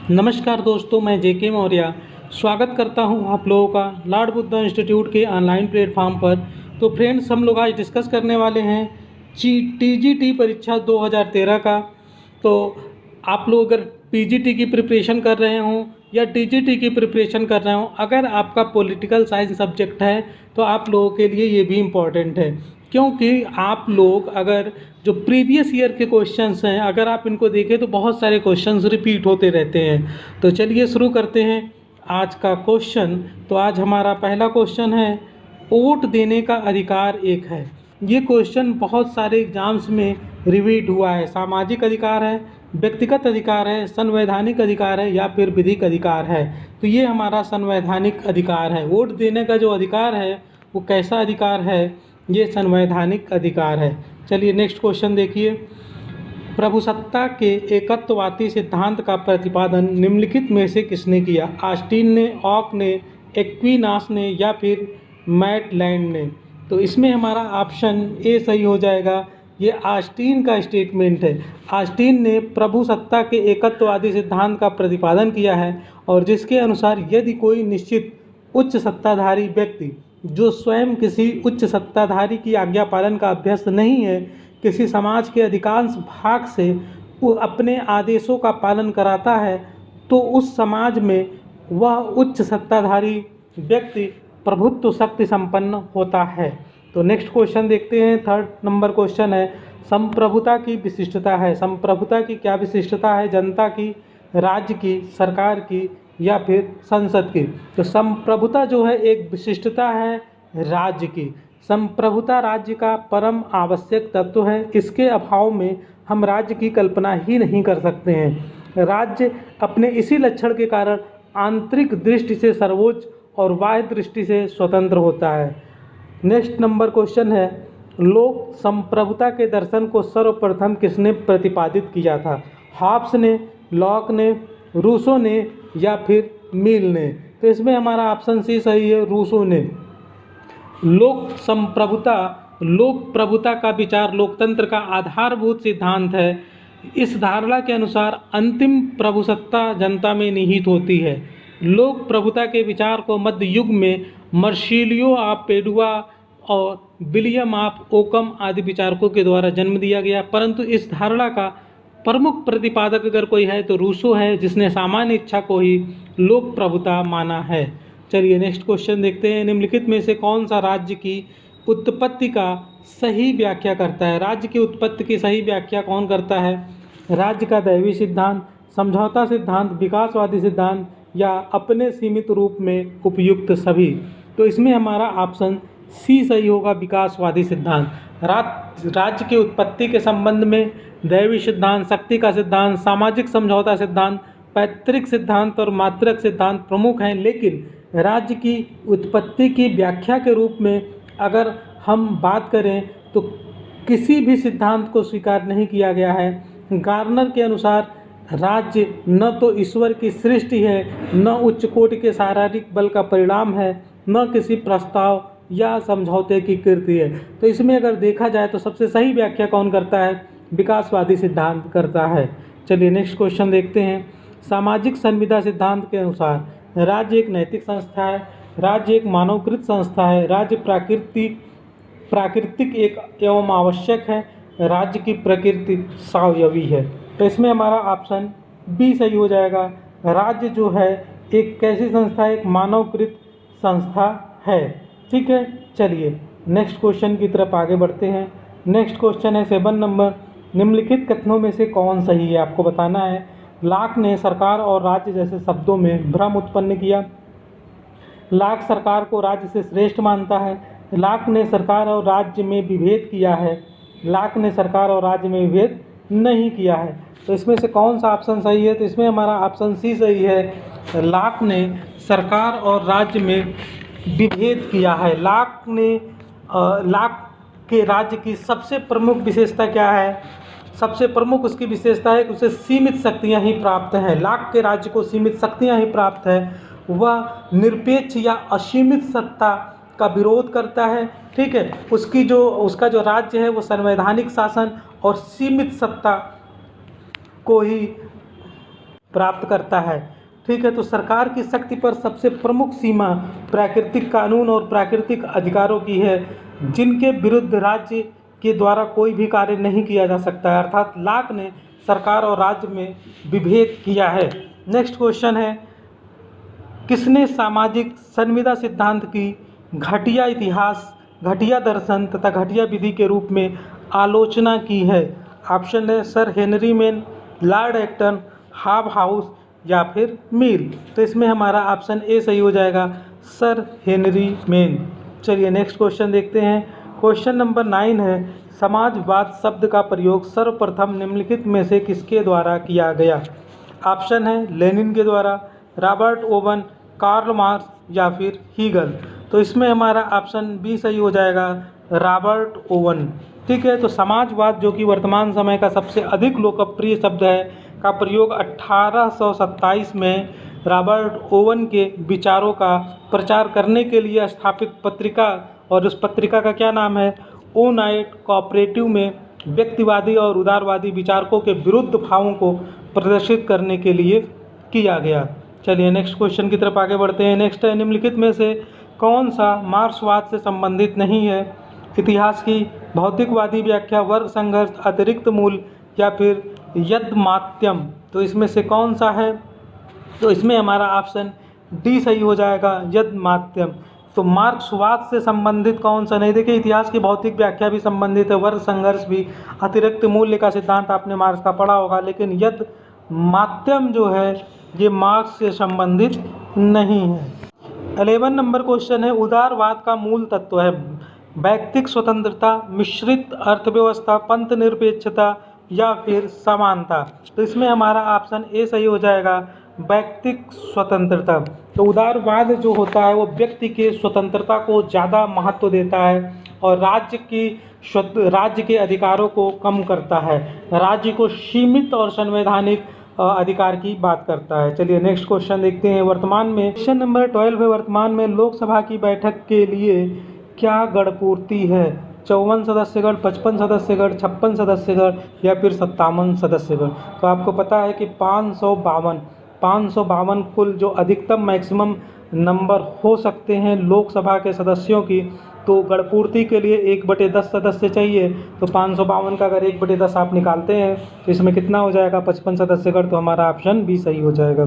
नमस्कार दोस्तों, मैं जेके मौर्य स्वागत करता हूं आप लोगों का लॉर्ड बुद्धा इंस्टीट्यूट के ऑनलाइन प्लेटफॉर्म पर। तो फ्रेंड्स, हम लोग आज डिस्कस करने वाले हैं टीजीटी परीक्षा 2013 का। तो आप लोग अगर पीजीटी की प्रिपरेशन कर रहे हों या टीजीटी की प्रिपरेशन कर रहे हों, अगर आपका पॉलिटिकल साइंस सब्जेक्ट है तो आप लोगों के लिए ये भी इम्पॉर्टेंट है, क्योंकि आप लोग अगर जो प्रीवियस ईयर के क्वेश्चंस हैं अगर आप इनको देखें तो बहुत सारे क्वेश्चंस रिपीट होते रहते हैं। तो चलिए शुरू करते हैं आज का क्वेश्चन। तो आज हमारा पहला क्वेश्चन है, वोट देने का अधिकार एक है। ये क्वेश्चन बहुत सारे एग्जाम्स में रिपीट हुआ है। सामाजिक अधिकार है, व्यक्तिगत अधिकार है, संवैधानिक अधिकार है या फिर विधिक अधिकार है। तो ये हमारा संवैधानिक अधिकार है। वोट देने का जो अधिकार है वो कैसा अधिकार है? ये संवैधानिक अधिकार है। चलिए नेक्स्ट क्वेश्चन देखिए। प्रभुसत्ता के एकत्ववादी सिद्धांत का प्रतिपादन निम्नलिखित में से किसने किया? ऑस्टिन ने, ऑक ने, एक्विनास ने या फिर मैटलैंड ने? तो इसमें हमारा ऑप्शन ए सही हो जाएगा। ये ऑस्टिन का स्टेटमेंट है। ऑस्टिन ने प्रभुसत्ता के एकत्ववादी सिद्धांत का प्रतिपादन किया है और जिसके अनुसार यदि कोई निश्चित उच्च सत्ताधारी व्यक्ति जो स्वयं किसी उच्च सत्ताधारी की आज्ञा पालन का अभ्यस्त नहीं है, किसी समाज के अधिकांश भाग से वो अपने आदेशों का पालन कराता है, तो उस समाज में वह उच्च सत्ताधारी व्यक्ति प्रभुत्व शक्ति संपन्न होता है। तो नेक्स्ट क्वेश्चन देखते हैं। थर्ड नंबर क्वेश्चन है, संप्रभुता की विशिष्टता है। संप्रभुता की क्या विशिष्टता है? जनता की, राज्य की, सरकार की या फिर संसद की? तो संप्रभुता जो है एक विशिष्टता है राज्य की। संप्रभुता राज्य का परम आवश्यक तत्व है। इसके अभाव में हम राज्य की कल्पना ही नहीं कर सकते हैं। राज्य अपने इसी लक्षण के कारण आंतरिक दृष्टि से सर्वोच्च और बाह्य दृष्टि से स्वतंत्र होता है। नेक्स्ट नंबर क्वेश्चन है, लोक संप्रभुता के दर्शन को सर्वप्रथम किसने प्रतिपादित किया था? हॉब्स ने, लॉक ने, रूसो ने या फिर मिल ने? तो इसमें हमारा ऑप्शन सी सही है, रूसो ने। लोक संप्रभुता, लोक प्रभुता का विचार लोकतंत्र का आधारभूत सिद्धांत है। इस धारणा के अनुसार अंतिम प्रभुसत्ता जनता में निहित होती है। लोक प्रभुता के विचार को मध्य युग में मर्सिलियो ऑफ पेडुआ और विलियम ऑफ ओकम आदि विचारकों के द्वारा जन्म दिया गया, परंतु इस धारणा का प्रमुख प्रतिपादक अगर कोई है तो रूसो है, जिसने सामान्य इच्छा को ही लोक प्रभुता माना है। चलिए नेक्स्ट क्वेश्चन देखते हैं। निम्नलिखित में से कौन सा राज्य की उत्पत्ति का सही व्याख्या करता है? राज्य की उत्पत्ति की सही व्याख्या कौन करता है? राज्य का दैवी सिद्धांत, समझौता सिद्धांत, विकासवादी सिद्धांत या अपने सीमित रूप में उपयुक्त सभी? तो इसमें हमारा ऑप्शन सी सही होगा, विकासवादी सिद्धांत। राज्य की उत्पत्ति के संबंध में दैवी सिद्धांत, शक्ति का सिद्धांत, सामाजिक समझौता सिद्धांत, पैतृक सिद्धांत और मात्रक सिद्धांत प्रमुख हैं, लेकिन राज्य की उत्पत्ति की व्याख्या के रूप में अगर हम बात करें तो किसी भी सिद्धांत को स्वीकार नहीं किया गया है। गार्नर के अनुसार राज्य न तो ईश्वर की सृष्टि है, न उच्च कोटि के शारीरिक बल का परिणाम है, न किसी प्रस्ताव या समझौते की कृति है। तो इसमें अगर देखा जाए तो सबसे सही व्याख्या कौन करता है? विकासवादी सिद्धांत करता है। चलिए नेक्स्ट क्वेश्चन देखते हैं। सामाजिक संविदा सिद्धांत के अनुसार राज्य एक नैतिक संस्था है, राज्य एक मानवकृत संस्था है, राज्य प्राकृतिक एक एवं आवश्यक है, राज्य की प्रकृति स्वायवी है। तो इसमें हमारा ऑप्शन बी सही हो जाएगा। राज्य जो है एक कैसी संस्था है? एक मानवकृत संस्था है। ठीक है, चलिए नेक्स्ट क्वेश्चन की तरफ आगे बढ़ते हैं। नेक्स्ट क्वेश्चन है 7 नंबर, निम्नलिखित कथनों में से कौन सही है? आपको बताना है। लॉक ने सरकार और राज्य जैसे शब्दों में भ्रम उत्पन्न किया। लॉक सरकार को राज्य से श्रेष्ठ मानता है। लॉक ने सरकार और राज्य में विभेद किया है। लॉक ने सरकार और राज्य में विभेद नहीं किया है। तो इसमें से कौन सा ऑप्शन सही है? तो इसमें हमारा ऑप्शन सी सही है। लॉक ने सरकार और राज्य में विभेद किया है। लॉक के राज्य की सबसे प्रमुख विशेषता क्या है? सबसे प्रमुख उसकी विशेषता है कि उसे सीमित शक्तियां ही प्राप्त हैं। लॉक के राज्य को सीमित शक्तियां ही प्राप्त है। वह निरपेक्ष या असीमित सत्ता का विरोध करता है। ठीक है, उसका जो राज्य है वो संवैधानिक शासन और सीमित सत्ता को ही प्राप्त करता है। ठीक है, तो सरकार की शक्ति पर सबसे प्रमुख सीमा प्राकृतिक कानून और प्राकृतिक अधिकारों की है, जिनके विरुद्ध राज्य के द्वारा कोई भी कार्य नहीं किया जा सकता है। अर्थात लॉक ने सरकार और राज्य में विभेद किया है। नेक्स्ट क्वेश्चन है, किसने सामाजिक संविदा सिद्धांत की घटिया इतिहास, घटिया दर्शन तथा घटिया विधि के रूप में आलोचना की है? ऑप्शन है Sir Henry Maine, Lord Acton, Hobhouse या फिर मिल। तो इसमें हमारा ऑप्शन ए सही हो जाएगा, सर हेनरी मेन। चलिए नेक्स्ट क्वेश्चन देखते हैं। क्वेश्चन नंबर 9 है, समाजवाद शब्द का प्रयोग सर्वप्रथम निम्नलिखित में से किसके द्वारा किया गया? ऑप्शन है लेनिन के द्वारा, रॉबर्ट ओवन, कार्ल मार्क्स या फिर हीगल। तो इसमें हमारा ऑप्शन बी सही हो जाएगा, रॉबर्ट ओवन। ठीक है, तो समाजवाद जो कि वर्तमान समय का सबसे अधिक लोकप्रिय शब्द है का प्रयोग 1827 में रॉबर्ट ओवन के विचारों का प्रचार करने के लिए स्थापित पत्रिका, और उस पत्रिका का क्या नाम है, यूनाइटेड कोऑपरेटिव, में व्यक्तिवादी और उदारवादी विचारकों के विरुद्ध भावों को प्रदर्शित करने के लिए किया गया। चलिए नेक्स्ट क्वेश्चन की तरफ आगे बढ़ते हैं। नेक्स्ट है, निम्नलिखित में से कौन सा मार्क्सवाद से संबंधित नहीं है? इतिहास की भौतिकवादी व्याख्या, वर्ग संघर्ष, अतिरिक्त मूल्य या फिर यदमात्यम। तो इसमें से कौन सा है? तो इसमें हमारा ऑप्शन डी सही हो जाएगा, यदमात्यम। तो मार्क्सवाद से संबंधित कौन सा नहीं? देखिए इतिहास की भौतिक व्याख्या भी संबंधित है, वर्ग संघर्ष भी, अतिरिक्त मूल्य का सिद्धांत आपने मार्क्स का पढ़ा होगा, लेकिन यदमात्यम जो है ये मार्क्स से संबंधित नहीं है। 11 नंबर क्वेश्चन है, उदारवाद का मूल तत्व है व्यक्तिक स्वतंत्रता, मिश्रित अर्थव्यवस्था, पंथ निरपेक्षता या फिर समानता। तो इसमें हमारा ऑप्शन ए सही हो जाएगा, व्यक्तिक स्वतंत्रता। तो उदारवाद जो होता है वो व्यक्ति के स्वतंत्रता को ज़्यादा महत्व देता है और राज्य के अधिकारों को कम करता है, राज्य को सीमित और संवैधानिक अधिकार की बात करता है। चलिए नेक्स्ट क्वेश्चन देखते हैं। वर्तमान में क्वेश्चन नंबर 12 है, वर्तमान में लोकसभा की बैठक के लिए क्या गणपूर्ति है? 54 सदस्यगण, 55 सदस्यगण, 56 सदस्यगण या फिर 57 सदस्यगण। तो आपको पता है कि 552 कुल जो अधिकतम मैक्सिमम नंबर हो सकते हैं लोकसभा के सदस्यों की, तो गणपूर्ति के लिए 1/10 सदस्य चाहिए। तो 552 का अगर 1/10 आप निकालते हैं तो इसमें कितना हो जाएगा, 55 सदस्यगण। तो हमारा ऑप्शन बी सही हो जाएगा।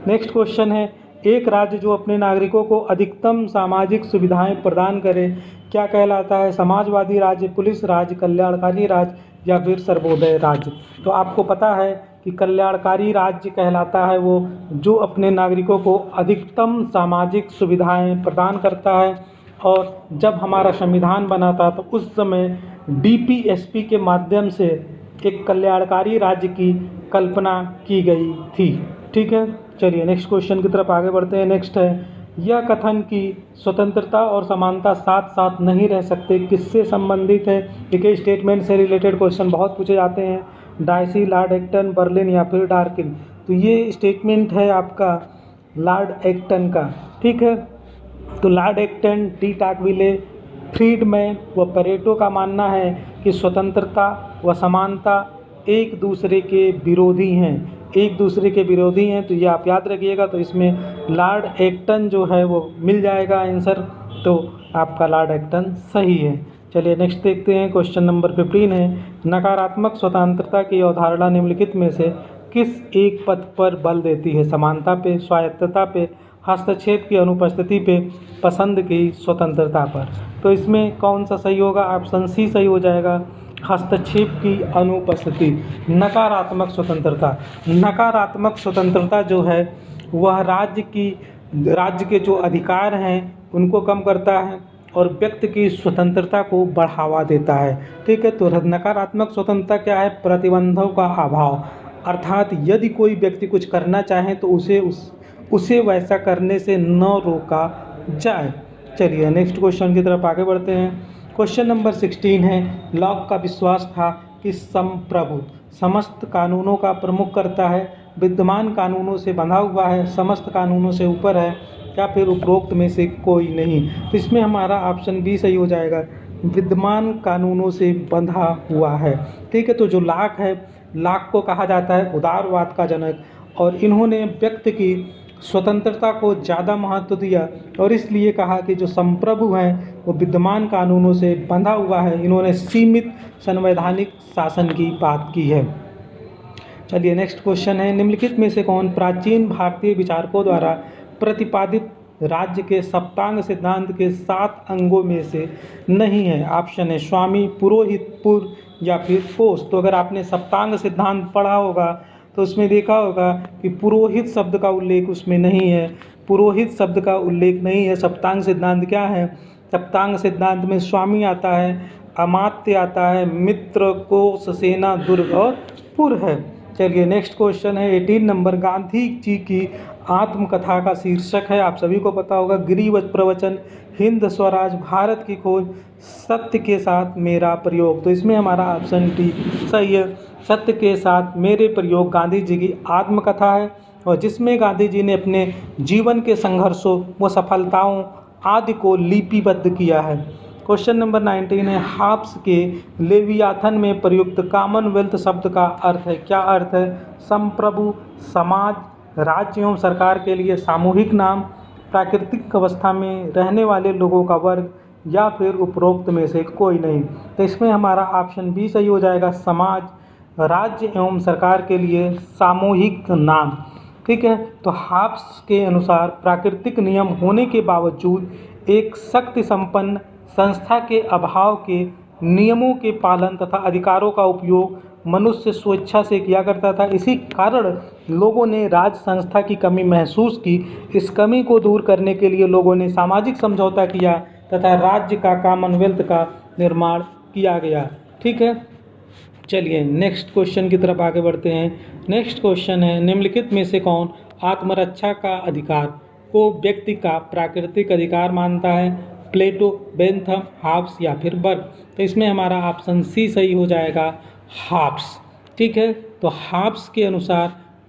नेक्स्ट क्वेश्चन है, एक राज्य जो अपने नागरिकों को अधिकतम सामाजिक सुविधाएं प्रदान करे क्या कहलाता है? समाजवादी राज्य, पुलिस राज्य, कल्याणकारी राज्य या फिर सर्वोदय राज्य। तो आपको पता है कि कल्याणकारी राज्य कहलाता है वो जो अपने नागरिकों को अधिकतम सामाजिक सुविधाएं प्रदान करता है। और जब हमारा संविधान बना था तो उस समय डीपीएसपी के माध्यम से एक कल्याणकारी राज्य की कल्पना की गई थी। ठीक है, चलिए नेक्स्ट क्वेश्चन की तरफ आगे बढ़ते हैं। नेक्स्ट है, यह कथन कि स्वतंत्रता और समानता साथ साथ नहीं रह सकते किससे संबंधित है? देखिए स्टेटमेंट से रिलेटेड क्वेश्चन बहुत पूछे जाते हैं, डायसी, लॉर्ड एक्टन, बर्लिन या फिर डार्किन। तो ये स्टेटमेंट है आपका लॉर्ड एक्टन का। ठीक है, तो लॉर्ड एक्टन, डी टाकविले, फ्रीडमैन व परेटो का मानना है कि स्वतंत्रता व समानता एक दूसरे के विरोधी हैं, एक दूसरे के विरोधी हैं। तो ये आप याद रखिएगा। तो इसमें लॉर्ड एक्टन जो है वो मिल जाएगा आंसर, तो आपका लॉर्ड एक्टन सही है। चलिए नेक्स्ट देखते हैं। क्वेश्चन नंबर 15 है, नकारात्मक स्वतंत्रता की अवधारणा निम्नलिखित में से किस एक पद पर बल देती है? समानता पे, स्वायत्तता पे, हस्तक्षेप की अनुपस्थिति पे, पसंद की स्वतंत्रता पर। तो इसमें कौन सा सही होगा? ऑप्शन सी सही हो जाएगा, हस्तक्षेप की अनुपस्थिति। नकारात्मक स्वतंत्रता, नकारात्मक स्वतंत्रता जो है वह राज्य के जो अधिकार हैं उनको कम करता है और व्यक्ति की स्वतंत्रता को बढ़ावा देता है। ठीक है, तो नकारात्मक स्वतंत्रता क्या है? प्रतिबंधों का अभाव, अर्थात यदि कोई व्यक्ति कुछ करना चाहे तो उसे वैसा करने से न रोका जाए। चलिए नेक्स्ट क्वेश्चन की तरफ आगे बढ़ते हैं। क्वेश्चन नंबर 16 है, लॉक का विश्वास था कि संप्रभु समस्त कानूनों का प्रमुख करता है, विद्यमान कानूनों से बंधा हुआ है, समस्त कानूनों से ऊपर है या फिर उपरोक्त में से कोई नहीं। तो इसमें हमारा ऑप्शन बी सही हो जाएगा, विद्यमान कानूनों से बंधा हुआ है। ठीक है, तो जो लॉक है, लॉक को कहा जाता है उदारवाद का जनक और इन्होंने व्यक्ति की स्वतंत्रता को ज़्यादा महत्व दिया और इसलिए कहा कि जो संप्रभु हैं वो विद्यमान कानूनों से बंधा हुआ है। इन्होंने सीमित संवैधानिक शासन की बात की है। चलिए नेक्स्ट क्वेश्चन है, निम्नलिखित में से कौन प्राचीन भारतीय विचारकों द्वारा प्रतिपादित राज्य के सप्तांग सिद्धांत के 7 अंगों में से नहीं है? ऑप्शन है स्वामी, पुरोहित, पुर या फिर कोष। तो अगर आपने सप्तांग सिद्धांत पढ़ा होगा तो उसमें देखा होगा कि पुरोहित शब्द का उल्लेख उसमें नहीं है, पुरोहित शब्द का उल्लेख नहीं है। सप्तांग सिद्धांत क्या है? सप्तांग सिद्धांत में स्वामी आता है, अमात्य आता है, मित्र, कोष, सेना, दुर्ग और पुर है। चलिए नेक्स्ट क्वेश्चन है 18 नंबर, गांधी जी की आत्मकथा का शीर्षक है, आप सभी को पता होगा, गिरिवज प्रवचन, हिंद स्वराज, भारत की खोज, सत्य के साथ मेरा प्रयोग। तो इसमें हमारा ऑप्शन डी सही है। सत्य के साथ मेरे प्रयोग गांधी जी की आत्मकथा है और जिसमें गांधी जी ने अपने जीवन के संघर्षों व सफलताओं आदि को लिपिबद्ध किया है। क्वेश्चन नंबर 19 है, हाब्स के लेवियाथन में प्रयुक्त कॉमनवेल्थ शब्द का अर्थ है? क्या अर्थ है? संप्रभु, समाज, राज्य एवं सरकार के लिए सामूहिक नाम, प्राकृतिक अवस्था में रहने वाले लोगों का वर्ग या फिर उपरोक्त में से कोई नहीं। तो इसमें हमारा ऑप्शन बी सही हो जाएगा, समाज, राज्य एवं सरकार के लिए सामूहिक नाम। ठीक है, तो हाब्स के अनुसार प्राकृतिक नियम होने के बावजूद एक शक्ति संपन्न संस्था के अभाव के नियमों के पालन तथा अधिकारों का उपयोग मनुष्य स्वेच्छा से किया करता था। इसी कारण लोगों ने राज्य संस्था की कमी महसूस की। इस कमी को दूर करने के लिए लोगों ने सामाजिक समझौता किया तथा राज्य का कॉमनवेल्थ का निर्माण किया गया। ठीक है, चलिए नेक्स्ट क्वेश्चन की तरफ आगे बढ़ते हैं। नेक्स्ट क्वेश्चन है, निम्नलिखित में से कौन आत्मरक्षा का अधिकार को व्यक्ति का प्राकृतिक अधिकार मानता है? प्लेटो, बेंथम, हाब्स या फिर बर्ग। तो इसमें हमारा ऑप्शन सी सही हो जाएगा, हाब्स। ठीक है, तो हाब्स के अनुसार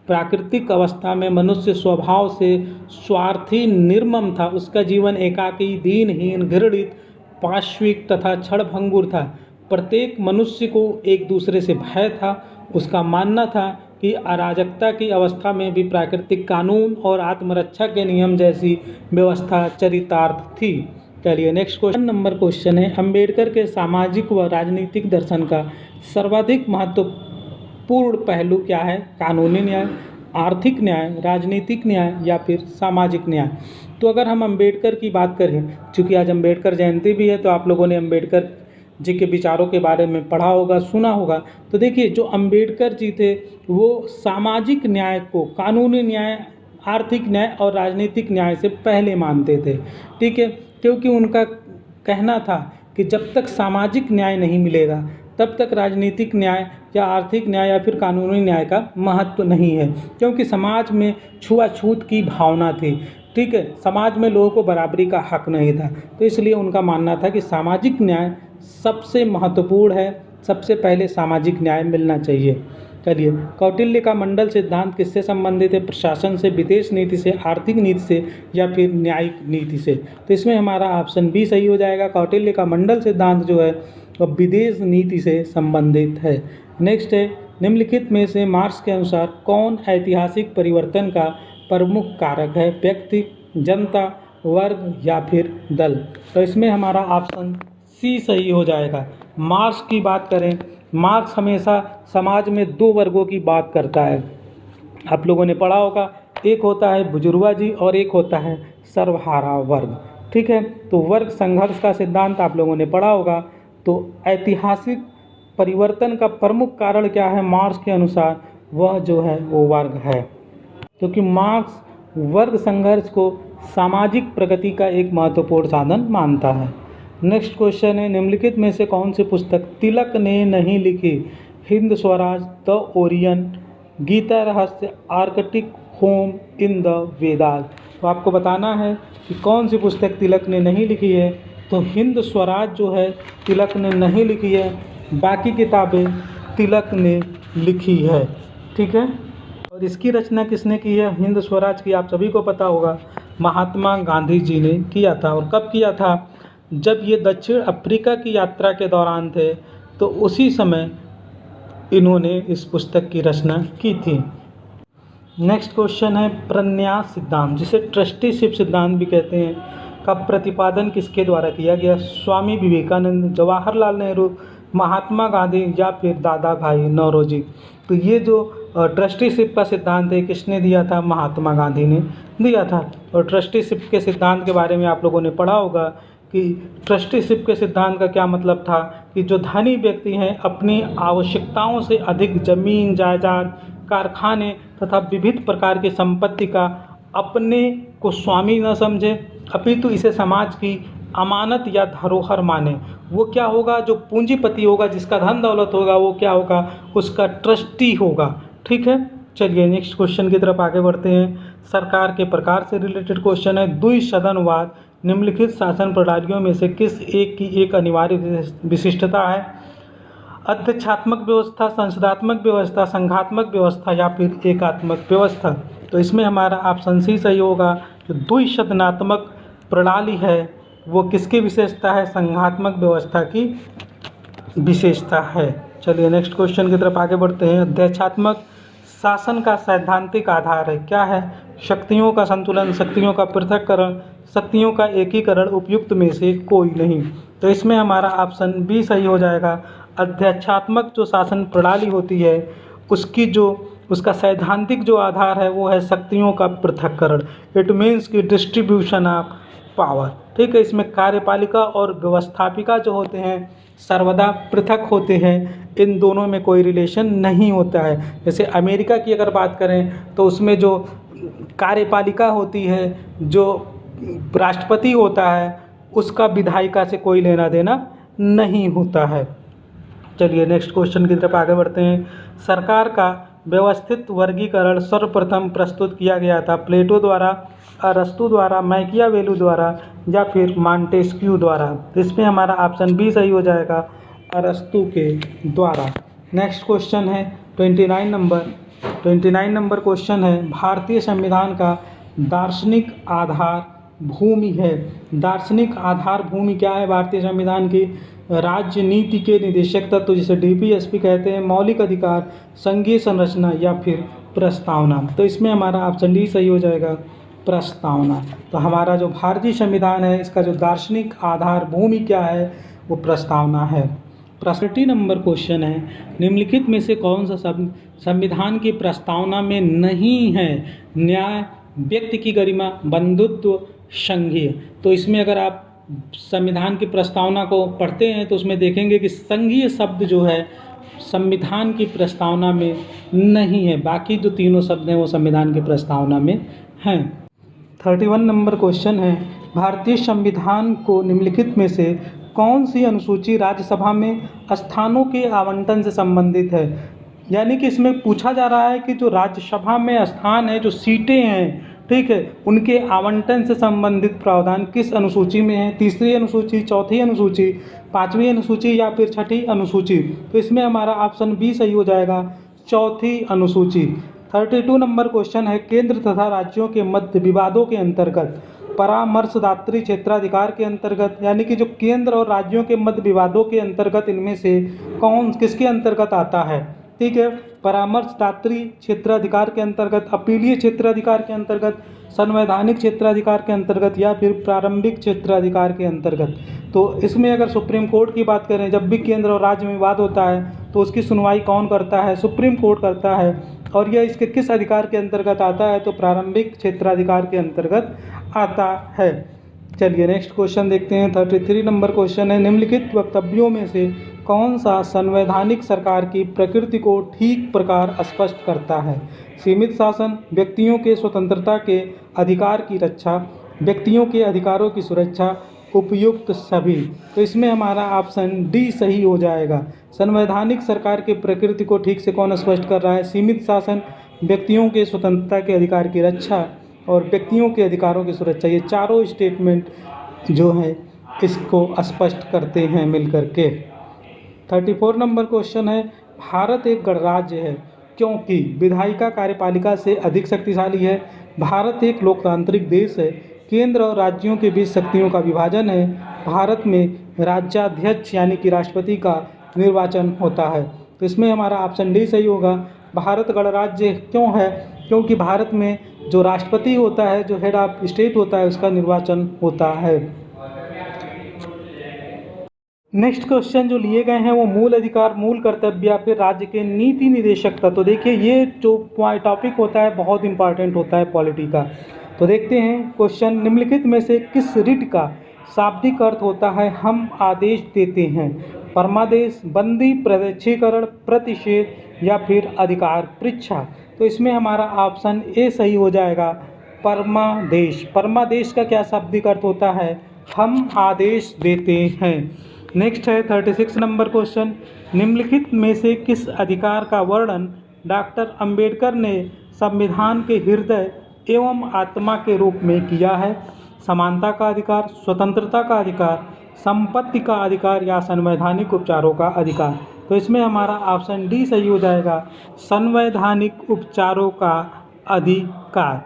प्राकृतिक अवस्था में मनुष्य स्वभाव से स्वार्थी निर्मम था। उसका जीवन एकाकी, दीनहीन, घृणित, पाश्विक तथा क्षणभंगुर था। प्रत्येक मनुष्य को एक दूसरे से भय था। उसका मानना था कि अराजकता की अवस्था में भी प्राकृतिक कानून और आत्मरक्षा के नियम जैसी व्यवस्था चरितार्थ थी। चलिए नेक्स्ट क्वेश्चन है, अंबेडकर के सामाजिक व राजनीतिक दर्शन का सर्वाधिक महत्वपूर्ण पहलू क्या है? कानूनी न्याय, आर्थिक न्याय, राजनीतिक न्याय या फिर सामाजिक न्याय। तो अगर हम अंबेडकर की बात करें, चूँकि आज अंबेडकर जयंती भी है, तो आप लोगों ने अंबेडकर जी के विचारों के बारे में पढ़ा होगा, सुना होगा। तो देखिए, जो अंबेडकर जी थे वो सामाजिक न्याय को कानूनी न्याय, आर्थिक न्याय और राजनीतिक न्याय से पहले मानते थे। ठीक है, क्योंकि उनका कहना था कि जब तक सामाजिक न्याय नहीं मिलेगा तब तक राजनीतिक न्याय या आर्थिक न्याय या फिर कानूनी न्याय का महत्व नहीं है, क्योंकि समाज में छुआछूत की भावना थी। ठीक है, समाज में लोगों को बराबरी का हक नहीं था, तो इसलिए उनका मानना था कि सामाजिक न्याय सबसे महत्वपूर्ण है, सबसे पहले सामाजिक न्याय मिलना चाहिए। चलिए, कौटिल्य का मंडल सिद्धांत किससे संबंधित है? प्रशासन से, विदेश नीति से, आर्थिक नीति से या फिर न्यायिक नीति से। तो इसमें हमारा ऑप्शन बी सही हो जाएगा। कौटिल्य का मंडल सिद्धांत जो है वह विदेश नीति से संबंधित है। नेक्स्ट है, निम्नलिखित में से मार्क्स के अनुसार कौन ऐतिहासिक परिवर्तन का प्रमुख कारक है? व्यक्ति, जनता, वर्ग या फिर दल। तो इसमें हमारा ऑप्शन सी सही हो जाएगा। मार्क्स की बात करें, मार्क्स हमेशा समाज में 2 वर्गों की बात करता है। आप लोगों ने पढ़ा होगा, एक होता है बुजुर्गवादी और एक होता है सर्वहारा वर्ग। ठीक है, तो वर्ग संघर्ष का सिद्धांत आप लोगों ने पढ़ा होगा। तो ऐतिहासिक परिवर्तन का प्रमुख कारण क्या है मार्क्स के अनुसार? वह जो है वो वर्ग है, क्योंकि मार्क्स वर्ग संघर्ष को सामाजिक प्रगति का एक महत्वपूर्ण साधन मानता है। नेक्स्ट क्वेश्चन है, निम्नलिखित में से कौन सी पुस्तक तिलक ने नहीं लिखी? हिंद स्वराज, द ओरियन, गीता रहस्य, Arctic home in the Vedas. तो आपको बताना है कि कौन सी पुस्तक तिलक ने नहीं लिखी है। तो हिंद स्वराज जो है तिलक ने नहीं लिखी है, बाकी किताबें तिलक ने लिखी है। ठीक है, और इसकी रचना किसने की है? हिंद स्वराज की आप सभी को पता होगा, महात्मा गांधी जी ने किया था। और कब किया था? जब ये दक्षिण अफ्रीका की यात्रा के दौरान थे, तो उसी समय इन्होंने इस पुस्तक की रचना की थी। नेक्स्ट क्वेश्चन है प्रन्यास सिद्धांत, जिसे ट्रस्टीशिप सिद्धांत भी कहते हैं, का प्रतिपादन किसके द्वारा किया गया? स्वामी विवेकानंद, जवाहरलाल नेहरू, महात्मा गांधी या फिर दादा भाई नौरोजी। तो ये जो ट्रस्टीशिप का सिद्धांत है किसने दिया था? महात्मा गांधी ने दिया था। और ट्रस्टीशिप के सिद्धांत के बारे में आप लोगों ने पढ़ा होगा कि ट्रस्टीशिप के सिद्धांत का क्या मतलब था कि जो धनी व्यक्ति हैं अपनी आवश्यकताओं से अधिक जमीन, जायदाद, कारखाने तथा विविध प्रकार की संपत्ति का अपने को स्वामी न समझे, अपितु इसे समाज की अमानत या धरोहर माने। वो क्या होगा? जो पूंजीपति होगा, जिसका धन दौलत होगा, वो क्या होगा? उसका ट्रस्टी होगा। ठीक है, चलिए नेक्स्ट क्वेश्चन की तरफ आगे बढ़ते हैं। सरकार के प्रकार से रिलेटेड क्वेश्चन है। द्विसदनवाद निम्नलिखित शासन प्रणालियों में से किस एक की एक अनिवार्य विशिष्टता है? अध्यक्षात्मक व्यवस्था, संसदात्मक व्यवस्था, संघात्मक व्यवस्था या फिर एकात्मक व्यवस्था। तो इसमें हमारा ऑप्शन सी सही होगा। जो द्विसदनात्मक प्रणाली है वो किसकी विशेषता है? संघात्मक व्यवस्था की विशेषता है। चलिए नेक्स्ट क्वेश्चन की तरफ आगे बढ़ते हैं। अध्यक्षात्मक शासन का सैद्धांतिक आधार है क्या है? शक्तियों का संतुलन, शक्तियों का पृथक्करण, शक्तियों का एकीकरण, उपयुक्त में से कोई नहीं। तो इसमें हमारा ऑप्शन बी सही हो जाएगा। अध्यक्षात्मक जो शासन प्रणाली होती है उसका सैद्धांतिक जो आधार है वो है शक्तियों का पृथक्करण। इट मीन्स कि डिस्ट्रीब्यूशन ऑफ पावर। ठीक है, इसमें कार्यपालिका और व्यवस्थापिका जो होते हैं सर्वदा पृथक होते हैं, इन दोनों में कोई रिलेशन नहीं होता है। जैसे अमेरिका की अगर बात करें तो उसमें जो कार्यपालिका होती है, जो राष्ट्रपति होता है, उसका विधायिका से कोई लेना देना नहीं होता है। चलिए नेक्स्ट क्वेश्चन की तरफ आगे बढ़ते हैं। सरकार का व्यवस्थित वर्गीकरण सर्वप्रथम प्रस्तुत किया गया था प्लेटो द्वारा, अरस्तु द्वारा, मैकियावेली द्वारा या फिर मॉन्टेस्क्यू द्वारा। तो इसमें हमारा ऑप्शन बी सही हो जाएगा, अरस्तु के द्वारा। नेक्स्ट क्वेश्चन है 29 नंबर क्वेश्चन है। भारतीय संविधान का दार्शनिक आधार भूमि है। दार्शनिक आधार भूमि क्या है भारतीय संविधान की? राज्य नीति के निदेशक तत्व, जिसे डीपीएसपी कहते हैं, मौलिक अधिकार, संघीय संरचना या फिर प्रस्तावना। तो इसमें हमारा ऑप्शन डी सही हो जाएगा, प्रस्तावना। तो हमारा जो भारतीय संविधान है इसका जो दार्शनिक आधार भूमि क्या है? वो प्रस्तावना है। 30 नंबर क्वेश्चन है। निम्नलिखित में से कौन सा शब्द संविधान की प्रस्तावना में नहीं है? न्याय, व्यक्ति की गरिमा, बंधुत्व, संघीय। तो इसमें अगर आप संविधान की प्रस्तावना को पढ़ते हैं तो उसमें देखेंगे कि संघीय शब्द जो है संविधान की प्रस्तावना में नहीं है, बाकी जो तीनों शब्द हैं वो संविधान की प्रस्तावना में हैं। 31 नंबर क्वेश्चन है। भारतीय संविधान को निम्नलिखित में से कौन सी अनुसूची राज्यसभा में स्थानों के आवंटन से संबंधित है? यानी कि इसमें पूछा जा रहा है कि जो राज्यसभा में स्थान है, जो सीटें हैं, ठीक है, उनके आवंटन से संबंधित प्रावधान किस अनुसूची में है? तीसरी अनुसूची, चौथी अनुसूची, पांचवी अनुसूची या फिर छठी अनुसूची। तो इसमें हमारा ऑप्शन बी सही हो जाएगा, चौथी अनुसूची। 32 नंबर क्वेश्चन है। केंद्र तथा राज्यों के मध्य विवादों के अंतर्गत परामर्शदात्री क्षेत्राधिकार के अंतर्गत, यानी कि जो केंद्र और राज्यों के मध्य विवादों के अंतर्गत इनमें से कौन किसके अंतर्गत आता है? ठीक है, परामर्शदात्री क्षेत्राधिकार के अंतर्गत, अपीलीय क्षेत्राधिकार के अंतर्गत, संवैधानिक क्षेत्राधिकार के अंतर्गत या फिर प्रारंभिक क्षेत्राधिकार के अंतर्गत। तो इसमें अगर सुप्रीम कोर्ट की बात करें, जब भी केंद्र और राज्य में विवाद होता है तो उसकी सुनवाई कौन करता है? सुप्रीम कोर्ट करता है। और यह इसके किस अधिकार के अंतर्गत आता है? तो प्रारंभिक क्षेत्राधिकार के अंतर्गत आता है। चलिए नेक्स्ट क्वेश्चन देखते हैं। 33 नंबर क्वेश्चन है। निम्नलिखित वक्तव्यों में से कौन सा संवैधानिक सरकार की प्रकृति को ठीक प्रकार स्पष्ट करता है? सीमित शासन, व्यक्तियों के स्वतंत्रता के अधिकार की रक्षा, व्यक्तियों के अधिकारों की सुरक्षा, उपयुक्त सभी। तो इसमें हमारा ऑप्शन डी सही हो जाएगा। संवैधानिक सरकार की प्रकृति को ठीक से कौन स्पष्ट कर रहा है? सीमित शासन, व्यक्तियों के स्वतंत्रता के अधिकार की रक्षा और व्यक्तियों के अधिकारों की सुरक्षा। ये चारों स्टेटमेंट जो है इसको स्पष्ट करते हैं मिलकर के। 34 नंबर क्वेश्चन है। भारत एक गणराज्य है क्योंकि विधायिका कार्यपालिका से अधिक शक्तिशाली है। भारत एक लोकतांत्रिक देश है। केंद्र और राज्यों के बीच शक्तियों का विभाजन है। भारत में राज्याध्यक्ष यानी कि राष्ट्रपति का निर्वाचन होता है। तो इसमें हमारा ऑप्शन डी सही होगा। भारत गणराज्य क्यों है? क्योंकि भारत में जो राष्ट्रपति होता है, जो हेड ऑफ स्टेट होता है, उसका निर्वाचन होता है। नेक्स्ट क्वेश्चन जो लिए गए हैं वो मूल अधिकार, मूल कर्तव्य या फिर राज्य के नीति निदेशक तत्व। तो देखिए ये जो टॉपिक होता है बहुत इंपॉर्टेंट होता है पॉलिटी का। तो देखते हैं क्वेश्चन, निम्नलिखित में से किस रिट का शाब्दिक अर्थ होता है हम आदेश देते हैं? परमादेश, बंदी, प्रत्यक्षीकरण, प्रतिषेध या फिर अधिकार परीक्षा। तो इसमें हमारा ऑप्शन ए सही हो जाएगा, परमादेश। परमादेश का क्या शाब्दिक अर्थ होता है? हम आदेश देते हैं। नेक्स्ट है 36 नंबर क्वेश्चन, निम्नलिखित में से किस अधिकार का वर्णन डॉक्टर अंबेडकर ने संविधान के हृदय एवं आत्मा के रूप में किया है? समानता का अधिकार, स्वतंत्रता का अधिकार, संपत्ति का अधिकार या संवैधानिक उपचारों का अधिकार। तो इसमें हमारा ऑप्शन डी सही हो जाएगा, संवैधानिक उपचारों का अधिकार।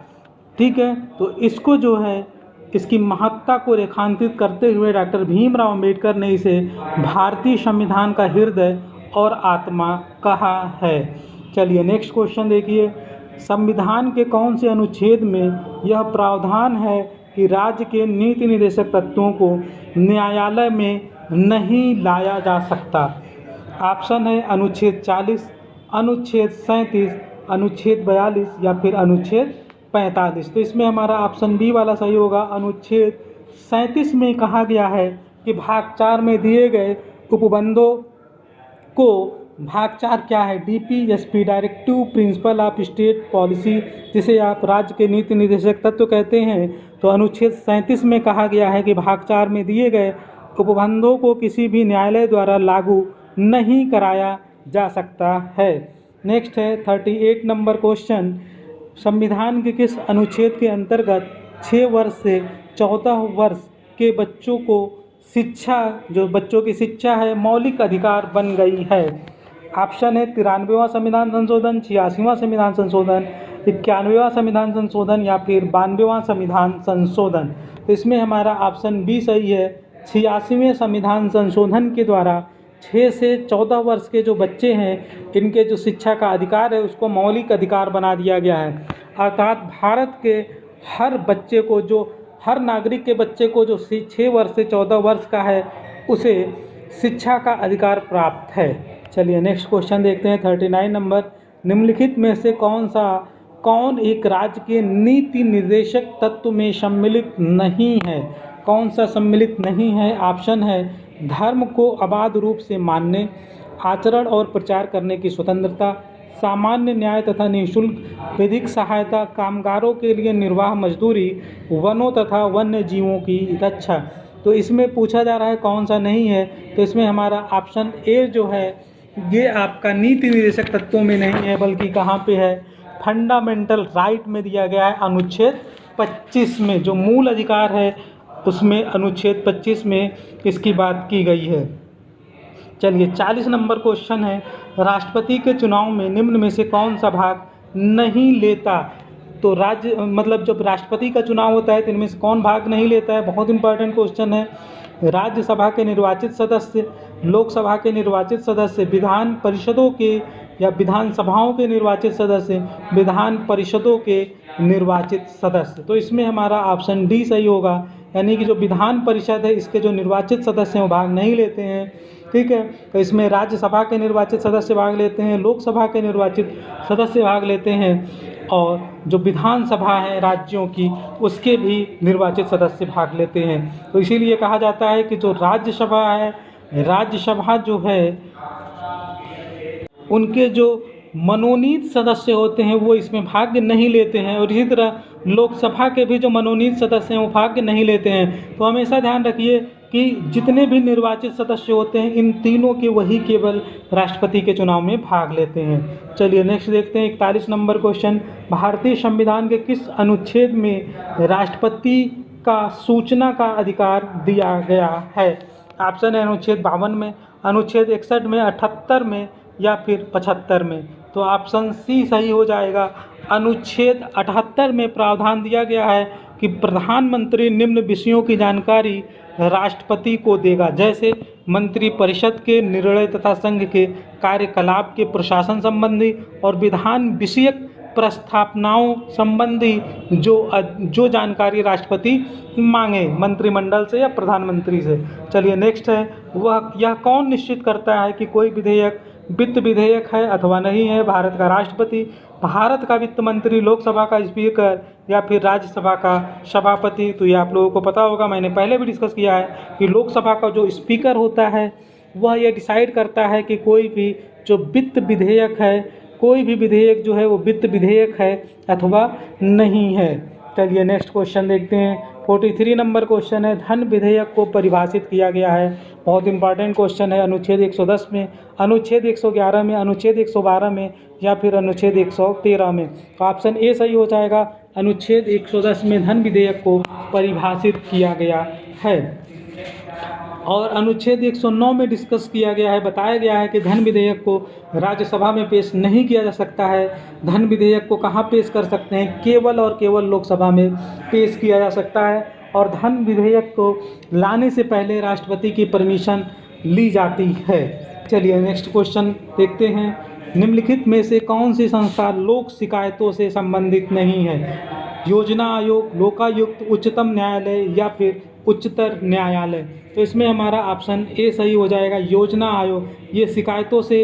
ठीक है, तो इसको जो है इसकी महत्ता को रेखांकित करते हुए डॉक्टर भीमराव अंबेडकर ने इसे भारतीय संविधान का हृदय और आत्मा कहा है। चलिए नेक्स्ट क्वेश्चन देखिए, संविधान के कौन से अनुच्छेद में यह प्रावधान है कि राज्य के नीति निर्देशक तत्वों को न्यायालय में नहीं लाया जा सकता? ऑप्शन है अनुच्छेद 40, अनुच्छेद 37, अनुच्छेद 42 या फिर अनुच्छेद 45। तो इसमें हमारा ऑप्शन बी वाला सही होगा। अनुच्छेद 37 में कहा गया है कि भाग 4 में दिए गए उपबंधों को, भाग 4 क्या है? DPSP, directive principle of state policy, जिसे आप राज्य के नीति निर्देशक तत्व कहते हैं। तो अनुच्छेद 37 में कहा गया है कि भाग 4 में दिए गए उपबंधों को किसी भी न्यायालय द्वारा लागू नहीं कराया जा सकता है। नेक्स्ट है 38 नंबर क्वेश्चन, संविधान के किस अनुच्छेद के अंतर्गत 6 वर्ष से 14 वर्ष के बच्चों को शिक्षा, जो बच्चों की शिक्षा है, मौलिक अधिकार बन गई है? ऑप्शन है 93वां संविधान संशोधन, 86वां संविधान संशोधन, 91वां संविधान संशोधन या फिर 92वां संविधान संशोधन। तो इसमें हमारा ऑप्शन बी सही है, 86वें संविधान संशोधन के द्वारा 6 से 14 वर्ष के जो बच्चे हैं, इनके जो शिक्षा का अधिकार है उसको मौलिक अधिकार बना दिया गया है। अर्थात भारत के हर बच्चे को, जो हर नागरिक के बच्चे को जो 6 वर्ष से 14 वर्ष का है, उसे शिक्षा का अधिकार प्राप्त है। चलिए नेक्स्ट क्वेश्चन देखते हैं 39 नंबर, निम्नलिखित में से कौन एक राज्य के नीति निर्देशक तत्व में सम्मिलित नहीं है? कौन सा सम्मिलित नहीं है? ऑप्शन है धर्म को अबाध रूप से मानने, आचरण और प्रचार करने की स्वतंत्रता, सामान्य न्याय तथा निःशुल्क विधिक सहायता, कामगारों के लिए निर्वाह मजदूरी, वनों तथा वन्य जीवों की रक्षा। तो इसमें पूछा जा रहा है कौन सा नहीं है, तो इसमें हमारा ऑप्शन ए जो है ये आपका नीति निर्देशक तत्वों में नहीं है, बल्कि कहाँ पे है? फंडामेंटल राइट में दिया गया है, अनुच्छेद 25 में, जो मूल अधिकार है उसमें अनुच्छेद 25 में इसकी बात की गई है। चलिए 40 नंबर क्वेश्चन है, राष्ट्रपति के चुनाव में निम्न में से कौन सा भाग नहीं लेता? तो राज्य मतलब जब राष्ट्रपति का चुनाव होता है तो इनमें से कौन भाग नहीं लेता है? बहुत इंपॉर्टेंट क्वेश्चन है। राज्यसभा के निर्वाचित सदस्य, लोकसभा के निर्वाचित सदस्य, विधान परिषदों के या विधानसभाओं के निर्वाचित सदस्य, विधान परिषदों के निर्वाचित सदस्य। तो इसमें हमारा ऑप्शन डी सही होगा, यानी कि जो विधान परिषद है इसके जो निर्वाचित सदस्य हैं वो भाग नहीं लेते हैं। ठीक है, तो इसमें राज्यसभा के निर्वाचित सदस्य भाग लेते हैं, लोकसभा के निर्वाचित सदस्य भाग लेते हैं, और जो विधानसभा है राज्यों की उसके भी निर्वाचित सदस्य भाग लेते हैं। तो इसीलिए कहा जाता है कि जो राज्यसभा है, राज्यसभा जो है उनके जो मनोनीत सदस्य होते हैं वो इसमें भाग नहीं लेते हैं, और इसी तरह लोकसभा के भी जो मनोनीत सदस्य हैं वो भाग नहीं लेते हैं। तो हमेशा ध्यान रखिए कि जितने भी निर्वाचित सदस्य होते हैं इन तीनों के वही केवल राष्ट्रपति के चुनाव में भाग लेते हैं। चलिए नेक्स्ट देखते हैं 41 नंबर क्वेश्चन, भारतीय संविधान के किस अनुच्छेद में राष्ट्रपति का सूचना का अधिकार दिया गया है? ऑप्शन है अनुच्छेद 52 में, अनुच्छेद 61 में, 78 में या फिर 75 में। तो ऑप्शन सी सही हो जाएगा। अनुच्छेद 78 में प्रावधान दिया गया है कि प्रधानमंत्री निम्न विषयों की जानकारी राष्ट्रपति को देगा, जैसे मंत्रिपरिषद के निर्णय तथा संघ के कार्यकलाप के प्रशासन संबंधी और विधान विषयक प्रस्तावनाओं संबंधी जो जानकारी राष्ट्रपति मांगे मंत्रिमंडल से या प्रधानमंत्री से। चलिए नेक्स्ट है, वह यह कौन निश्चित करता है कि कोई विधेयक वित्त विधेयक है अथवा नहीं है? भारत का राष्ट्रपति, भारत का वित्त मंत्री, लोकसभा का स्पीकर या फिर राज्यसभा का सभापति। तो ये आप लोगों को पता होगा, मैंने पहले भी डिस्कस किया है कि लोकसभा का जो स्पीकर होता है वह ये डिसाइड करता है कि कोई भी जो वित्त विधेयक है, कोई भी विधेयक जो है वो वित्त विधेयक है अथवा नहीं है। चलिए नेक्स्ट क्वेश्चन देखते हैं। 43 नंबर क्वेश्चन है, धन विधेयक को परिभाषित किया गया है। बहुत इंपॉर्टेंट क्वेश्चन है। अनुच्छेद 110 में, अनुच्छेद 111 में, अनुच्छेद 112 में या फिर अनुच्छेद 113 में? तो ऑप्शन ए सही हो जाएगा। अनुच्छेद 110 में धन विधेयक को परिभाषित किया गया है। और अनुच्छेद 109 में डिस्कस किया गया है, बताया गया है कि धन विधेयक को राज्यसभा में पेश नहीं किया जा सकता है। धन विधेयक को कहाँ पेश कर सकते हैं? केवल और केवल लोकसभा में पेश किया जा सकता है। और धन विधेयक को लाने से पहले राष्ट्रपति की परमिशन ली जाती है। चलिए नेक्स्ट क्वेश्चन देखते हैं। निम्नलिखित में से कौन सी संस्था लोक शिकायतों से संबंधित नहीं है? योजना आयोग, लोकायुक्त, उच्चतम न्यायालय या फिर उच्चतर न्यायालय? तो इसमें हमारा ऑप्शन ए सही हो जाएगा, योजना आयोग। ये शिकायतों से,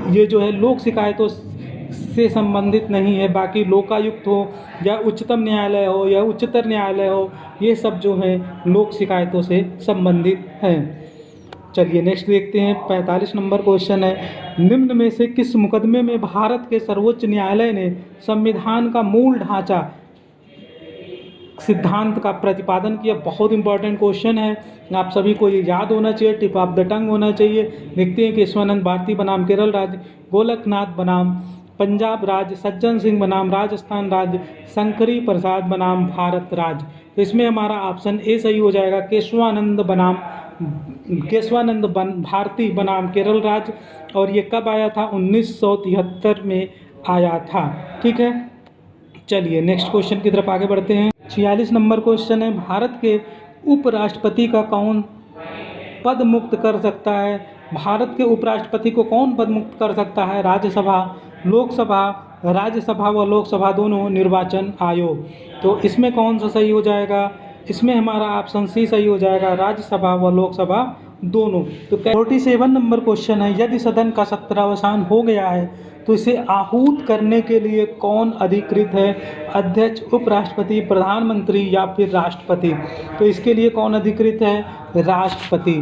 ये जो है लोक शिकायतों से संबंधित नहीं है। बाकी लोकायुक्त हो या उच्चतम न्यायालय हो या उच्चतर न्यायालय हो, ये सब जो है लोक शिकायतों से संबंधित हैं। चलिए नेक्स्ट देखते हैं। 45 नंबर क्वेश्चन है, निम्न में से किस मुकदमे में भारत के सर्वोच्च न्यायालय ने संविधान का मूल ढांचा सिद्धांत का प्रतिपादन किया? बहुत इंपॉर्टेंट क्वेश्चन है, आप सभी को ये याद होना चाहिए, टिप ऑफ द टंग होना चाहिए। देखते हैं, केशवानंद भारती बनाम केरल राज्य, गोलकनाथ बनाम पंजाब राज्य, सज्जन सिंह बनाम राजस्थान राज्य, शंकरी प्रसाद बनाम भारत राज्य। तो इसमें हमारा ऑप्शन ए सही हो जाएगा, केशवानंद भारती बनाम केरल राज्य। और ये कब आया था? 1973 में आया था। ठीक है, चलिए नेक्स्ट क्वेश्चन की तरफ आगे बढ़ते हैं। 46 नंबर क्वेश्चन है, भारत के उपराष्ट्रपति का कौन पद मुक्त कर सकता है? भारत के उपराष्ट्रपति को कौन पद मुक्त कर सकता है? राज्यसभा, लोकसभा, राज्यसभा व लोकसभा दोनों, निर्वाचन आयोग। तो इसमें कौन सा सही हो जाएगा? इसमें हमारा ऑप्शन सी सही हो जाएगा, राज्यसभा व लोकसभा दोनों। तो 47 नंबर क्वेश्चन है, यदि सदन का सत्रावसान हो गया है तो इसे आहूत करने के लिए कौन अधिकृत है? अध्यक्ष, उपराष्ट्रपति, प्रधानमंत्री या फिर राष्ट्रपति? तो इसके लिए कौन अधिकृत है? राष्ट्रपति।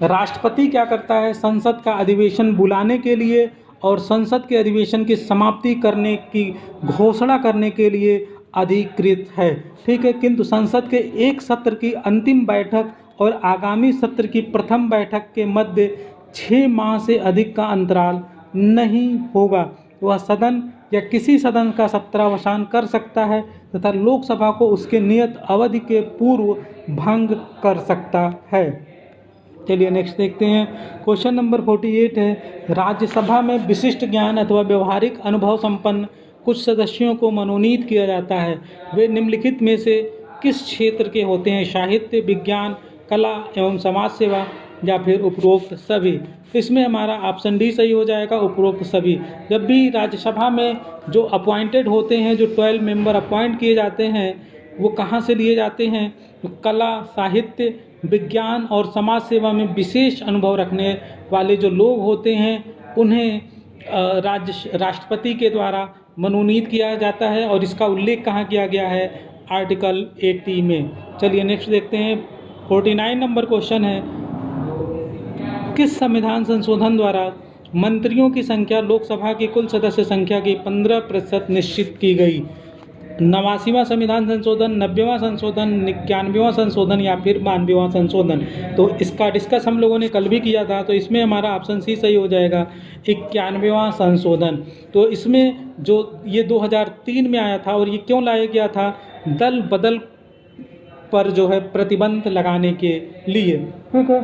राष्ट्रपति क्या करता है? संसद का अधिवेशन बुलाने के लिए और संसद के अधिवेशन की समाप्ति करने की घोषणा करने के लिए अधिकृत है। ठीक है, किंतु संसद के एक सत्र की अंतिम बैठक और आगामी सत्र की प्रथम बैठक के मध्य 6 माह से अधिक का अंतराल नहीं होगा। वह सदन या किसी सदन का सत्रावसान कर सकता है तथा लोकसभा को उसके नियत अवधि के पूर्व भंग कर सकता है। चलिए नेक्स्ट देखते हैं। क्वेश्चन नंबर 48 है, राज्यसभा में विशिष्ट ज्ञान अथवा व्यवहारिक अनुभव संपन्न कुछ सदस्यों को मनोनीत किया जाता है। वे निम्नलिखित में से किस क्षेत्र के होते हैं? साहित्य, विज्ञान, कला एवं समाज सेवा या फिर उपरोक्त सभी? इसमें हमारा ऑप्शन डी सही हो जाएगा, उपरोक्त सभी। जब भी राज्यसभा में जो अपॉइंटेड होते हैं, जो 12 मेंबर अपॉइंट किए जाते हैं, वो कहाँ से लिए जाते हैं? तो कला, साहित्य, विज्ञान और समाज सेवा में विशेष अनुभव रखने वाले जो लोग होते हैं उन्हें राष्ट्रपति के द्वारा मनोनीत किया जाता है। और इसका उल्लेख कहाँ किया गया है? आर्टिकल 80 में। चलिए नेक्स्ट देखते हैं। 49 नंबर क्वेश्चन है, किस संविधान संशोधन द्वारा मंत्रियों की संख्या लोकसभा की कुल सदस्य संख्या की 15% निश्चित की गई? 89वां संविधान संशोधन, 90वां संशोधन, 91वां संशोधन या फिर 92वां संशोधन? तो इसका डिस्कस हम लोगों ने कल भी किया था। तो इसमें हमारा ऑप्शन सी सही हो जाएगा, 91वां संशोधन। तो इसमें जो ये 2003 में आया था, और ये क्यों लाया गया था? दल बदल पर जो है प्रतिबंध लगाने के लिए। ठीक है,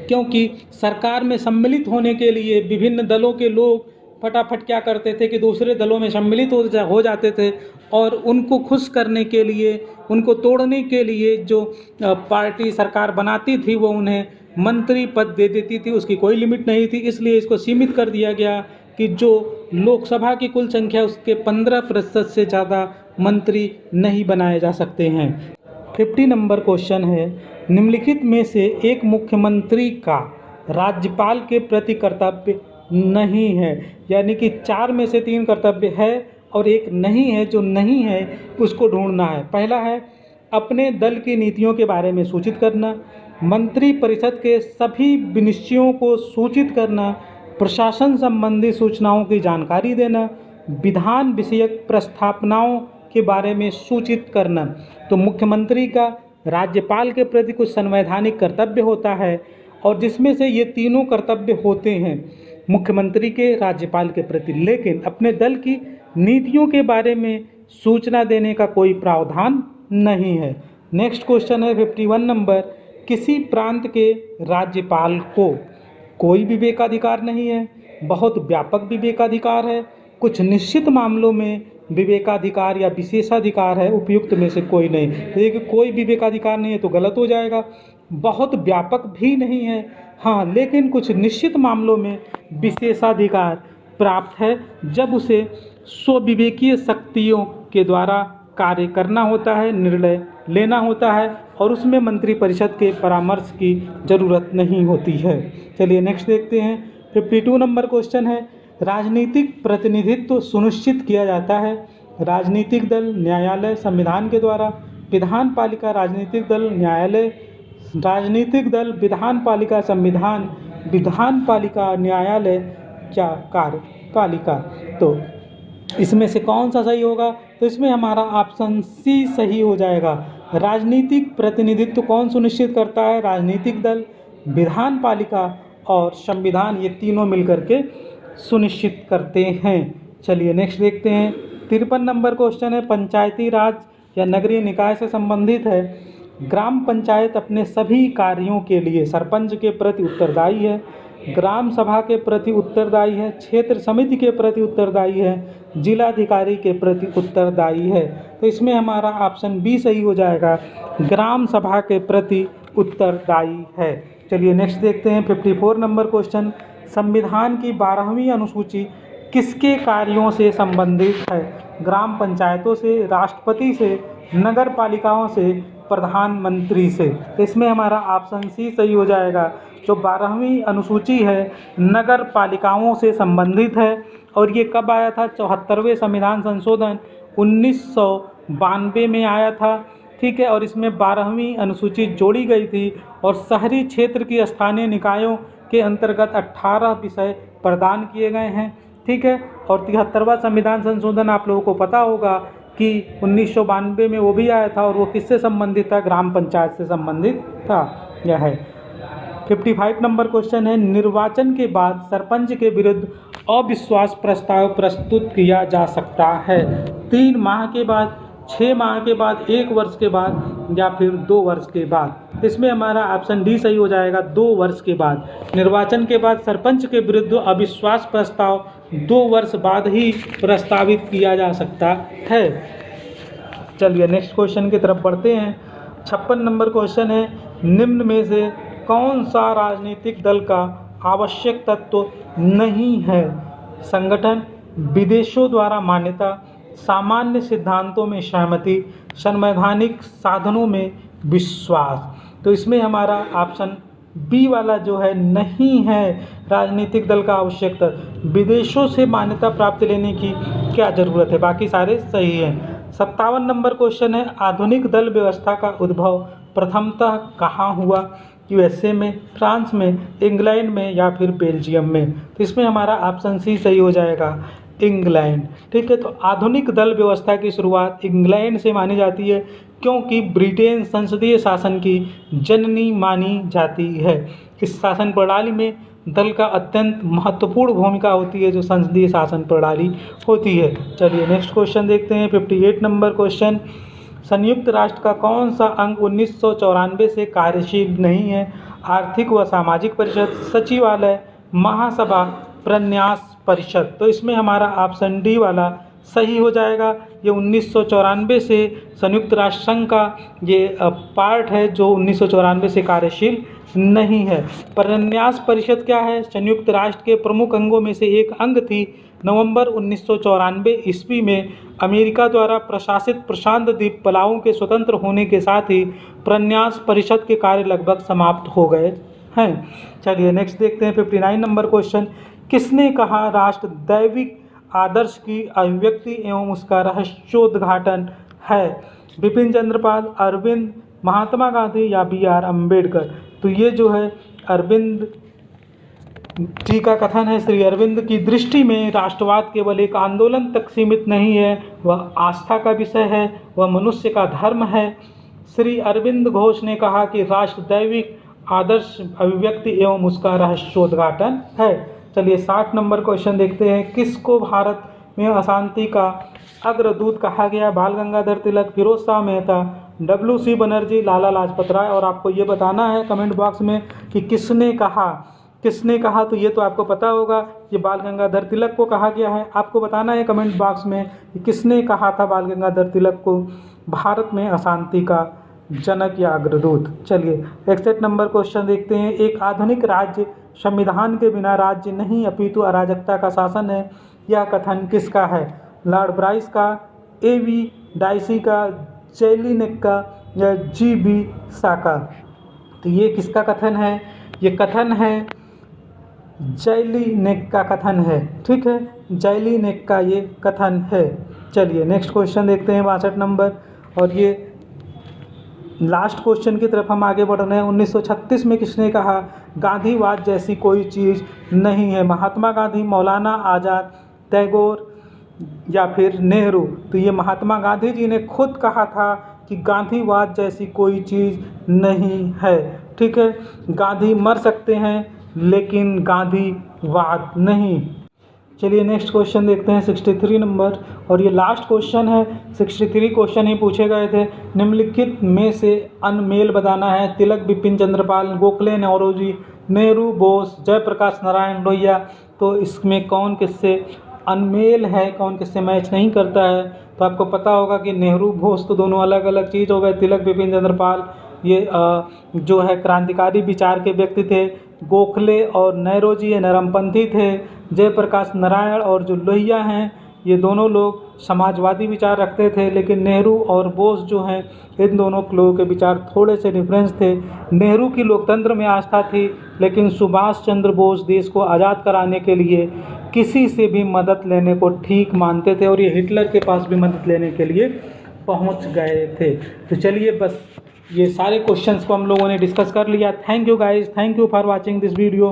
क्योंकि सरकार में सम्मिलित होने के लिए विभिन्न दलों के लोग फटाफट क्या करते थे कि दूसरे दलों में सम्मिलित हो जाते थे, और उनको खुश करने के लिए, उनको तोड़ने के लिए जो पार्टी सरकार बनाती थी वो उन्हें मंत्री पद दे देती थी। उसकी कोई लिमिट नहीं थी, इसलिए इसको सीमित कर दिया गया कि जो लोकसभा की कुल संख्या उसके 15% से ज़्यादा मंत्री नहीं बनाए जा सकते हैं। 50 नंबर क्वेश्चन है, निम्नलिखित में से एक मुख्यमंत्री का राज्यपाल के प्रति कर्तव्य नहीं है, यानी कि 4 में से 3 कर्तव्य है और एक नहीं है। जो नहीं है उसको ढूंढना है। पहला है अपने दल की नीतियों के बारे में सूचित करना, मंत्रिपरिषद के सभी विनिश्चयों को सूचित करना, प्रशासन संबंधी सूचनाओं की जानकारी देना, विधान विषयक प्रस्तावनाओं के बारे में सूचित करना। तो मुख्यमंत्री का राज्यपाल के प्रति कुछ संवैधानिक कर्तव्य होता है और जिसमें से ये तीनों कर्तव्य होते हैं मुख्यमंत्री के राज्यपाल के प्रति, लेकिन अपने दल की नीतियों के बारे में सूचना देने का कोई प्रावधान नहीं है। नेक्स्ट क्वेश्चन है 51 नंबर, किसी प्रांत के राज्यपाल को कोई विवेकाधिकार नहीं है, बहुत व्यापक विवेकाधिकार है, कुछ निश्चित मामलों में विवेकाधिकार या विशेषाधिकार है, उपयुक्त में से कोई नहीं। देखिए कोई विवेकाधिकार नहीं है तो गलत हो जाएगा, बहुत व्यापक भी नहीं है, हाँ लेकिन कुछ निश्चित मामलों में विशेषाधिकार प्राप्त है जब उसे स्वविवेकीय शक्तियों के द्वारा कार्य करना होता है, निर्णय लेना होता है और उसमें मंत्रिपरिषद के परामर्श की ज़रूरत नहीं होती है। चलिए नेक्स्ट देखते हैं। 52 नंबर क्वेश्चन है, राजनीतिक प्रतिनिधित्व सुनिश्चित किया जाता है राजनीतिक दल, न्यायालय, संविधान के द्वारा। विधान पालिका, राजनीतिक दल, न्यायालय, राजनीतिक दल, विधान पालिका, संविधान, विधान पालिका, न्यायालय, क्या कार्यपालिका। तो इसमें से कौन सा सही होगा? तो इसमें हमारा ऑप्शन सी सही हो जाएगा। राजनीतिक प्रतिनिधित्व कौन सुनिश्चित करता है? राजनीतिक दल, विधान पालिका और संविधान, ये तीनों मिलकर के सुनिश्चित करते हैं। चलिए नेक्स्ट देखते हैं। 53 नंबर क्वेश्चन है, पंचायती राज या नगरीय निकाय से संबंधित है। ग्राम पंचायत अपने सभी कार्यों के लिए सरपंच के प्रति उत्तरदायी है, ग्राम सभा के प्रति उत्तरदायी है, क्षेत्र समिति के प्रति उत्तरदायी है, जिलाधिकारी के प्रति उत्तरदायी है। तो इसमें हमारा ऑप्शन बी सही हो जाएगा, ग्राम सभा के प्रति उत्तरदायी है। चलिए नेक्स्ट देखते हैं। 54 नंबर क्वेश्चन, संविधान की 12वीं अनुसूची किसके कार्यों से संबंधित है? ग्राम पंचायतों से, राष्ट्रपति से, नगर पालिकाओं से, प्रधानमंत्री से। तो इसमें हमारा ऑप्शन सी सही हो जाएगा। जो 12वीं अनुसूची है नगर पालिकाओं से संबंधित है और ये कब आया था? 74वें संविधान संशोधन 1992 में आया था, ठीक है। और इसमें 12वीं अनुसूची जोड़ी गई थी और शहरी क्षेत्र की स्थानीय निकायों के अंतर्गत 18 विषय प्रदान किए गए हैं, ठीक है। और 73वां संविधान संशोधन आप लोगों को पता होगा कि 1992 में वो भी आया था और वो किससे संबंधित था? ग्राम पंचायत से संबंधित था। यह है 55 नंबर क्वेश्चन है, निर्वाचन के बाद सरपंच के विरुद्ध अविश्वास प्रस्ताव प्रस्तुत किया जा सकता है 3 माह के बाद, 6 माह के बाद, 1 वर्ष के बाद या फिर 2 वर्ष के बाद। इसमें हमारा ऑप्शन डी सही हो जाएगा, 2 वर्ष के बाद। निर्वाचन के बाद सरपंच के विरुद्ध अविश्वास प्रस्ताव 2 वर्ष बाद ही प्रस्तावित किया जा सकता है। चलिए नेक्स्ट क्वेश्चन की तरफ बढ़ते हैं। 56 नंबर क्वेश्चन है, निम्न में से कौन सा राजनीतिक दल का आवश्यक तत्व नहीं है? संगठन, विदेशों द्वारा मान्यता, सामान्य सिद्धांतों में सहमति, संवैधानिक साधनों में विश्वास। तो इसमें हमारा ऑप्शन बी वाला जो है नहीं है राजनीतिक दल का आवश्यक तत्व। विदेशों से मान्यता प्राप्त लेने की क्या ज़रूरत है? बाकी सारे सही हैं। 57 नंबर क्वेश्चन है, आधुनिक दल व्यवस्था का उद्भव प्रथमतः कहाँ हुआ? यूएसए में, फ्रांस में, इंग्लैंड में या फिर बेल्जियम में। तो इसमें हमारा ऑप्शन सी सही हो जाएगा, इंग्लैंड, ठीक है। तो आधुनिक दल व्यवस्था की शुरुआत इंग्लैंड से मानी जाती है क्योंकि ब्रिटेन संसदीय शासन की जननी मानी जाती है। इस शासन प्रणाली में दल का अत्यंत महत्वपूर्ण भूमिका होती है, जो संसदीय शासन प्रणाली होती है। चलिए नेक्स्ट क्वेश्चन देखते हैं। 58 नंबर क्वेश्चन, संयुक्त राष्ट्र का कौन सा अंग 1994 से कार्यशील नहीं है? आर्थिक व सामाजिक परिषद, सचिवालय, महासभा, प्रन्यास परिषद। तो इसमें हमारा ऑप्शन डी वाला सही हो जाएगा। ये 1994 से संयुक्त राष्ट्र संघ का ये पार्ट है जो 1994 से कार्यशील नहीं है। प्रन्यास परिषद क्या है? संयुक्त राष्ट्र के प्रमुख अंगों में से एक अंग थी। नवंबर 1994 ईस्वी में अमेरिका द्वारा प्रशासित प्रशांत द्वीप पलाओं के स्वतंत्र होने के साथ ही प्रन्यास परिषद के कार्य लगभग समाप्त हो गए हैं। चलिए नेक्स्ट देखते हैं 59 नंबर क्वेश्चन। किसने कहा राष्ट्र दैविक आदर्श की अभिव्यक्ति एवं उसका रहस्योद्घाटन है? बिपिन चंद्रपाल, अरविंद, महात्मा गांधी या BR अम्बेडकर? तो ये जो है अरविंद जी का कथन है। श्री अरविंद की दृष्टि में राष्ट्रवाद केवल एक आंदोलन तक सीमित नहीं है, वह आस्था का विषय है, वह मनुष्य का धर्म है। श्री अरविंद घोष ने कहा कि राष्ट्र दैविक आदर्श अभिव्यक्ति एवं उसका रहस्योद्घाटन है। चलिए 60 नंबर क्वेश्चन देखते हैं। किसको भारत में अशांति का अग्रदूत कहा गया? बाल गंगाधर तिलक, फिरोज शाह मेहता, WC बनर्जी, लाला लाजपत राय? और आपको ये बताना है कमेंट बॉक्स में कि किसने कहा। तो ये तो आपको पता होगा, ये बाल गंगाधर तिलक को कहा गया है। आपको बताना है कमेंट बॉक्स में कि किसने कहा था बाल गंगाधर तिलक को भारत में अशांति का जनक या अग्रदूत। चलिए 61 नंबर क्वेश्चन देखते हैं। एक आधुनिक राज्य संविधान के बिना राज्य नहीं अपितु अराजकता का शासन है, यह कथन किसका है? लॉर्ड ब्राइस का, A.V. डाइसी का, जेलिनेक का या G.B. सा का? तो ये किसका कथन है? ये कथन है जेलिनेक का कथन है। ठीक है, जेलिनेक का ये कथन है। चलिए नेक्स्ट क्वेश्चन देखते हैं 62 नंबर, और ये लास्ट क्वेश्चन की तरफ हम आगे बढ़ रहे हैं। 1936 में किसने कहा गांधीवाद जैसी कोई चीज़ नहीं है? महात्मा गांधी, मौलाना आज़ाद, टैगोर या फिर नेहरू? तो ये महात्मा गांधी जी ने खुद कहा था कि गांधीवाद जैसी कोई चीज़ नहीं है। ठीक है, गांधी मर सकते हैं लेकिन गांधीवाद नहीं। चलिए नेक्स्ट क्वेश्चन देखते हैं 63 नंबर, और ये लास्ट क्वेश्चन है। 63 क्वेश्चन ही पूछे गए थे। निम्नलिखित में से अनमेल बताना है। तिलक बिपिन चंद्रपाल, गोखले नौरोजी, नेहरू बोस, जयप्रकाश नारायण लोहिया? तो इसमें कौन किससे अनमेल है, कौन किससे मैच नहीं करता है? तो आपको पता होगा कि नेहरू बोस तो दोनों अलग अलग चीज़ हो गए। तिलक बिपिन चंद्रपाल ये जो है क्रांतिकारी विचार के व्यक्ति थे। गोखले और नौरोजी ये नरमपंथी थे। जयप्रकाश नारायण और जो लोहिया हैं ये दोनों लोग समाजवादी विचार रखते थे। लेकिन नेहरू और बोस जो हैं इन दोनों लोगों के विचार थोड़े से डिफरेंस थे। नेहरू की लोकतंत्र में आस्था थी, लेकिन सुभाष चंद्र बोस देश को आज़ाद कराने के लिए किसी से भी मदद लेने को ठीक मानते थे, और ये हिटलर के पास भी मदद लेने के लिए पहुंच गए थे। तो चलिए बस ये सारे क्वेश्चंस को हम लोगों ने डिस्कस कर लिया। Thank you guys, thank you for watching this video.